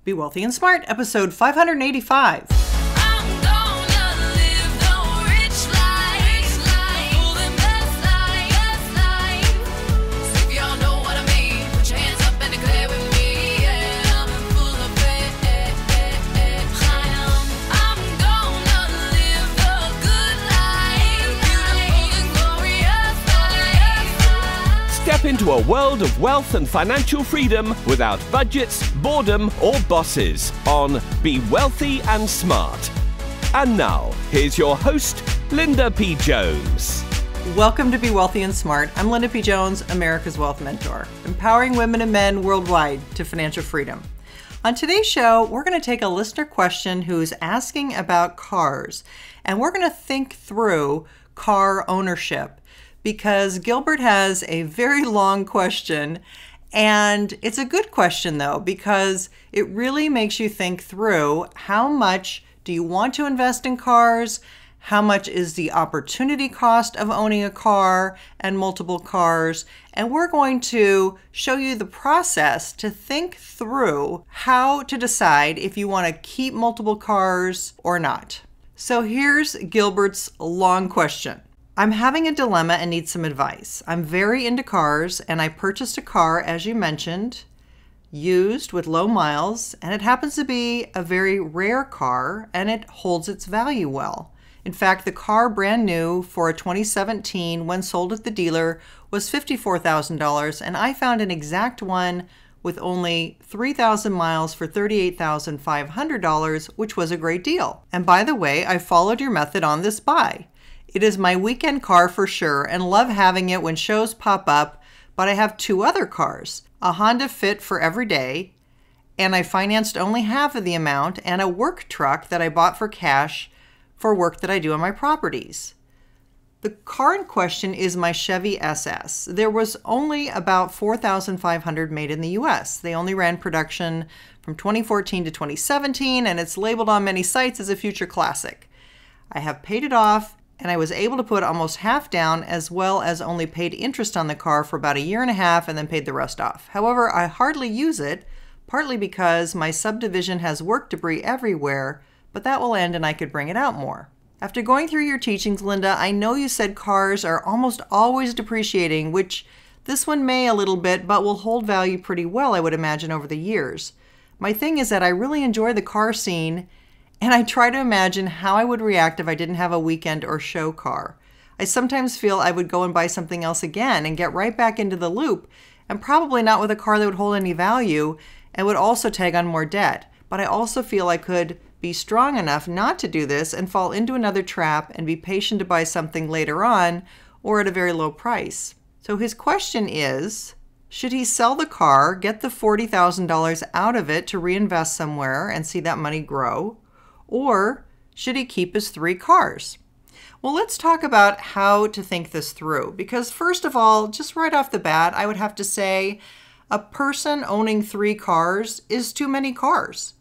Be Wealthy and Smart, episode 585. I'm gonna live the rich life, the best life. So if y'all know what I mean, put your hands up and declare with me. Yeah, I'm full of faith. I'm gonna live the good life, beautiful and glorious life. Step into a world of wealth and financial freedom without budgets, boredom, or bosses on Be Wealthy and Smart. And now, here's your host, Linda P. Jones. Welcome to Be Wealthy and Smart. I'm Linda P. Jones, America's Wealth Mentor, empowering women and men worldwide to financial freedom. On today's show, we're going to take a listener question who's asking about cars, and we're going to think through car ownership because Gilbert has a very long question. And it's a good question, though, because it really makes you think through how much do you want to invest in cars, how much is the opportunity cost of owning a car and multiple cars, and we're going to show you the process to think through how to decide if you want to keep multiple cars or not. So here's Gilbert's long question. I'm having a dilemma and need some advice. I'm very into cars, and I purchased a car, as you mentioned, used with low miles, and it happens to be a very rare car, and it holds its value well. In fact, the car brand new for a 2017 when sold at the dealer was $54,000, and I found an exact one with only 3,000 miles for $38,500, which was a great deal. And by the way, I followed your method on this buy. It is my weekend car for sure and love having it when shows pop up, but I have two other cars, a Honda Fit for every day, and I financed only half of the amount, and a work truck that I bought for cash for work that I do on my properties. The car in question is my Chevy SS. There was only about 4,500 made in the US. They only ran production from 2014 to 2017, and it's labeled on many sites as a future classic. I have paid it off, and I was able to put almost half down, as well as only paid interest on the car for about a year and a half and then paid the rest off. However, I hardly use it, partly because my subdivision has work debris everywhere, but that will end and I could bring it out more. After going through your teachings, Linda, I know you said cars are almost always depreciating, which this one may a little bit, but will hold value pretty well, I would imagine, over the years. My thing is that I really enjoy the car scene, and I try to imagine how I would react if I didn't have a weekend or show car. I sometimes feel I would go and buy something else again and get right back into the loop, and probably not with a car that would hold any value and would also tag on more debt. But I also feel I could be strong enough not to do this and fall into another trap and be patient to buy something later on or at a very low price. So his question is, should he sell the car, get the $40,000 out of it to reinvest somewhere and see that money grow? Or should he keep his three cars? Well, let's talk about how to think this through. Because first of all, just right off the bat, I would have to say a person owning three cars is too many cars.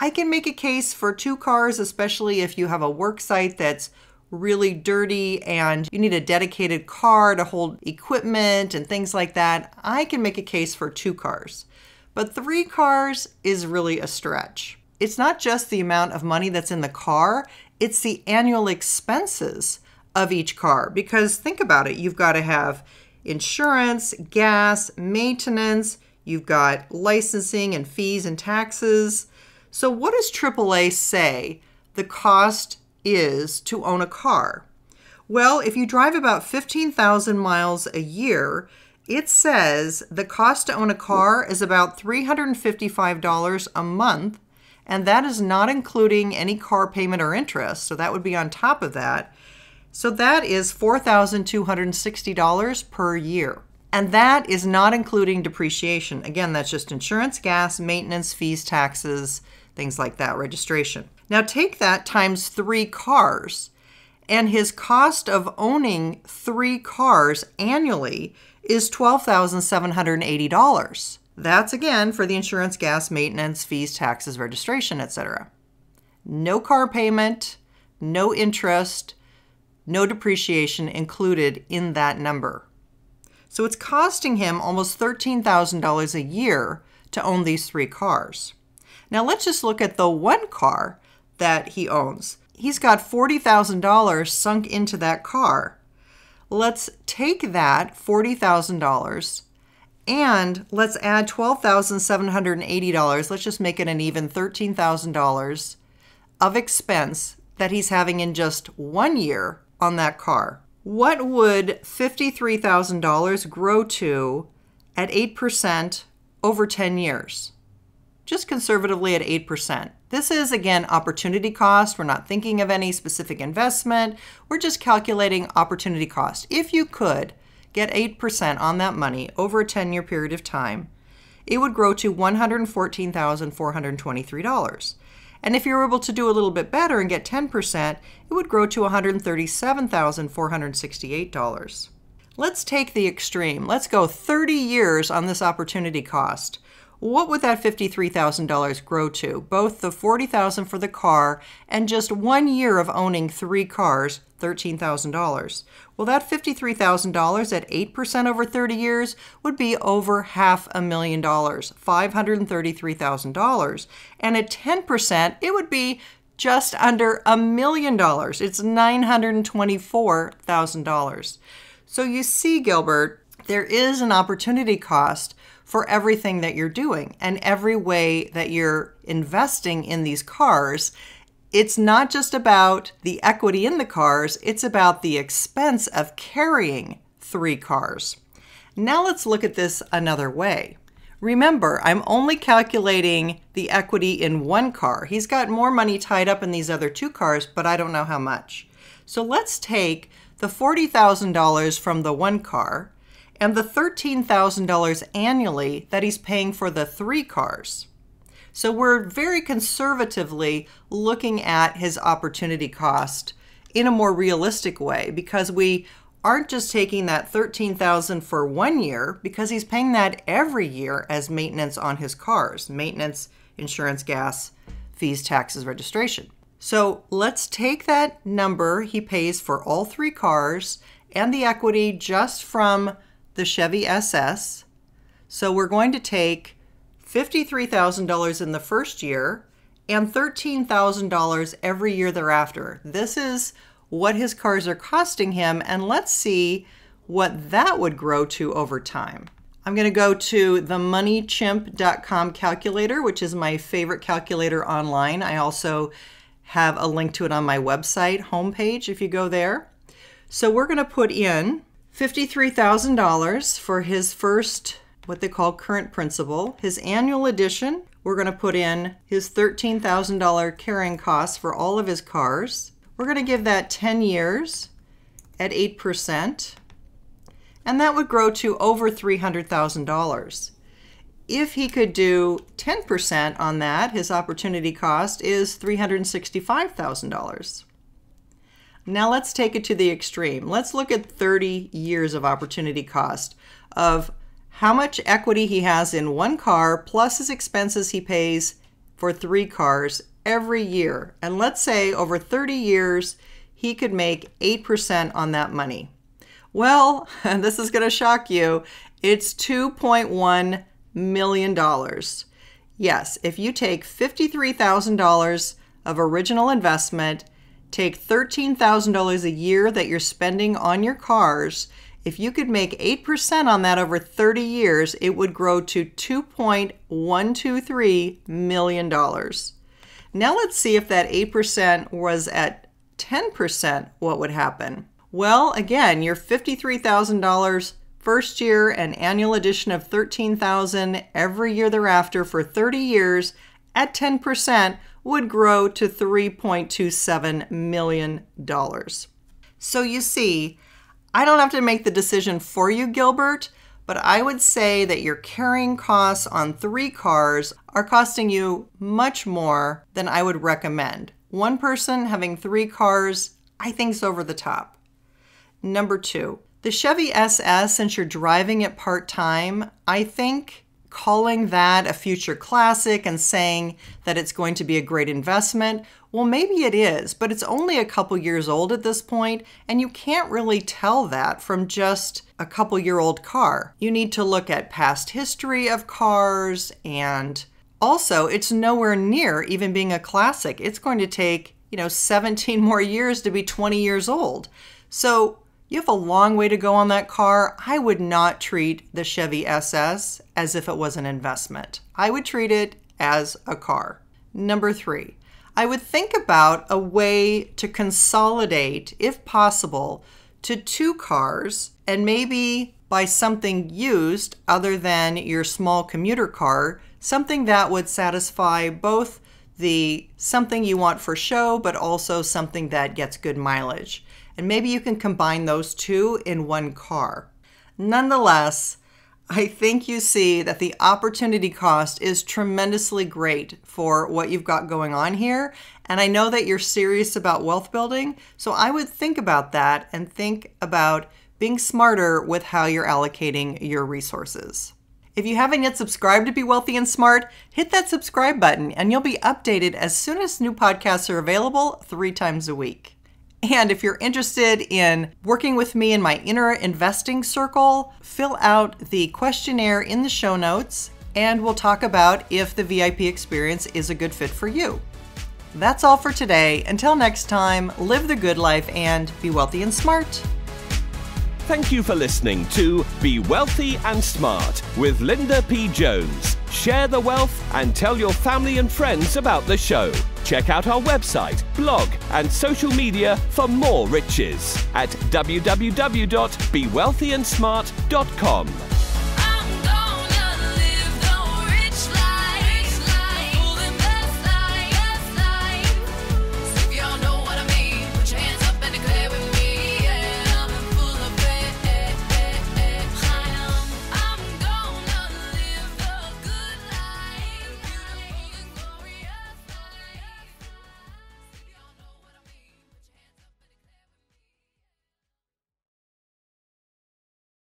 I can make a case for two cars, especially if you have a work site that's really dirty and you need a dedicated car to hold equipment and things like that. I can make a case for two cars. But three cars is really a stretch. It's not just the amount of money that's in the car, it's the annual expenses of each car. Because think about it, you've got to have insurance, gas, maintenance, you've got licensing and fees and taxes. So what does AAA say the cost is to own a car? Well, if you drive about 15,000 miles a year, it says the cost to own a car is about $355 a month. And that is not including any car payment or interest, so that would be on top of that. So that is $4,260 per year. And that is not including depreciation. Again, that's just insurance, gas, maintenance, fees, taxes, things like that, registration. Now take that times three cars, and his cost of owning three cars annually is $12,780. That's again for the insurance, gas, maintenance, fees, taxes, registration, etc. No car payment, no interest, no depreciation included in that number. So it's costing him almost $13,000 a year to own these three cars. Now let's just look at the one car that he owns. He's got $40,000 sunk into that car. Let's take that $40,000 and let's add $12,780. Let's just make it an even $13,000 of expense that he's having in just 1 year on that car. What would $53,000 grow to at 8% over 10 years? Just conservatively at 8%. This is, again, opportunity cost. We're not thinking of any specific investment. We're just calculating opportunity cost. If you could get 8% on that money over a 10-year period of time, it would grow to $114,423. And if you were able to do a little bit better and get 10%, it would grow to $137,468. Let's take the extreme. Let's go 30 years on this opportunity cost. What would that $53,000 grow to? Both the $40,000 for the car and just 1 year of owning 3 cars, $13,000. Well, that $53,000 at 8% over 30 years would be over $500,000, $533,000. And at 10%, it would be just under $1 million. It's $924,000. So you see, Gilbert, there is an opportunity cost for everything that you're doing and every way that you're investing in these cars. It's not just about the equity in the cars, it's about the expense of carrying 3 cars. Now let's look at this another way. Remember, I'm only calculating the equity in 1 car. He's got more money tied up in these other 2 cars, but I don't know how much. So let's take the $40,000 from the 1 car and the $13,000 annually that he's paying for the 3 cars. So we're very conservatively looking at his opportunity cost in a more realistic way, because we aren't just taking that $13,000 for 1 year, because he's paying that every year as maintenance on his cars, maintenance, insurance, gas, fees, taxes, registration. So let's take that number he pays for all 3 cars and the equity just from the Chevy SS. So we're going to take $53,000 in the first year and $13,000 every year thereafter. This is what his cars are costing him, and let's see what that would grow to over time. I'm going to go to the moneychimp.com calculator, which is my favorite calculator online. I also have a link to it on my website homepage if you go there. So we're going to put in $53,000 for his first, what they call current principal. His annual addition, we're going to put in his $13,000 carrying costs for all of his cars. We're going to give that 10 years at 8%, and that would grow to over $300,000. If he could do 10% on that, his opportunity cost is $365,000. Now let's take it to the extreme. Let's look at 30 years of opportunity cost of how much equity he has in 1 car plus his expenses he pays for 3 cars every year. And let's say over 30 years, he could make 8% on that money. Well, and this is going to shock you, it's $2.1 million. Yes, if you take $53,000 of original investment, take $13,000 a year that you're spending on your cars, if you could make 8% on that over 30 years, it would grow to $2.123 million. Now let's see if that 8% was at 10%, what would happen? Well, again, your $53,000 first year and annual addition of $13,000 every year thereafter for 30 years at 10% would grow to $3.27 million. So you see, I don't have to make the decision for you, Gilbert, but I would say that your carrying costs on 3 cars are costing you much more than I would recommend. One person having 3 cars, I think is over the top. Number 2, the Chevy SS, since you're driving it part-time, I think calling that a future classic and saying that it's going to be a great investment, well, maybe it is, but it's only a couple years old at this point, and you can't really tell that from just a couple-year-old car. You need to look at past history of cars and Also, it's nowhere near even being a classic. It's going to take, 17 more years to be 20 years old. So you have a long way to go on that car. I would not treat the Chevy SS as if it was an investment. I would treat it as a car. Number 3, I would think about a way to consolidate, if possible, to 2 cars and maybe buy something used other than your small commuter car, something that would satisfy both the something you want for show, but also something that gets good mileage. And maybe you can combine those 2 in one car. Nonetheless, I think you see that the opportunity cost is tremendously great for what you've got going on here. And I know that you're serious about wealth building, so I would think about that and think about being smarter with how you're allocating your resources. If you haven't yet subscribed to Be Wealthy and Smart, hit that subscribe button and you'll be updated as soon as new podcasts are available 3 times a week. And if you're interested in working with me in my inner investing circle, fill out the questionnaire in the show notes and we'll talk about if the VIP experience is a good fit for you. That's all for today. Until next time, live the good life and be wealthy and smart. Thank you for listening to Be Wealthy and Smart with Linda P. Jones. Share the wealth and tell your family and friends about the show. Check out our website, blog, and social media for more riches at www.bewealthyandsmart.com.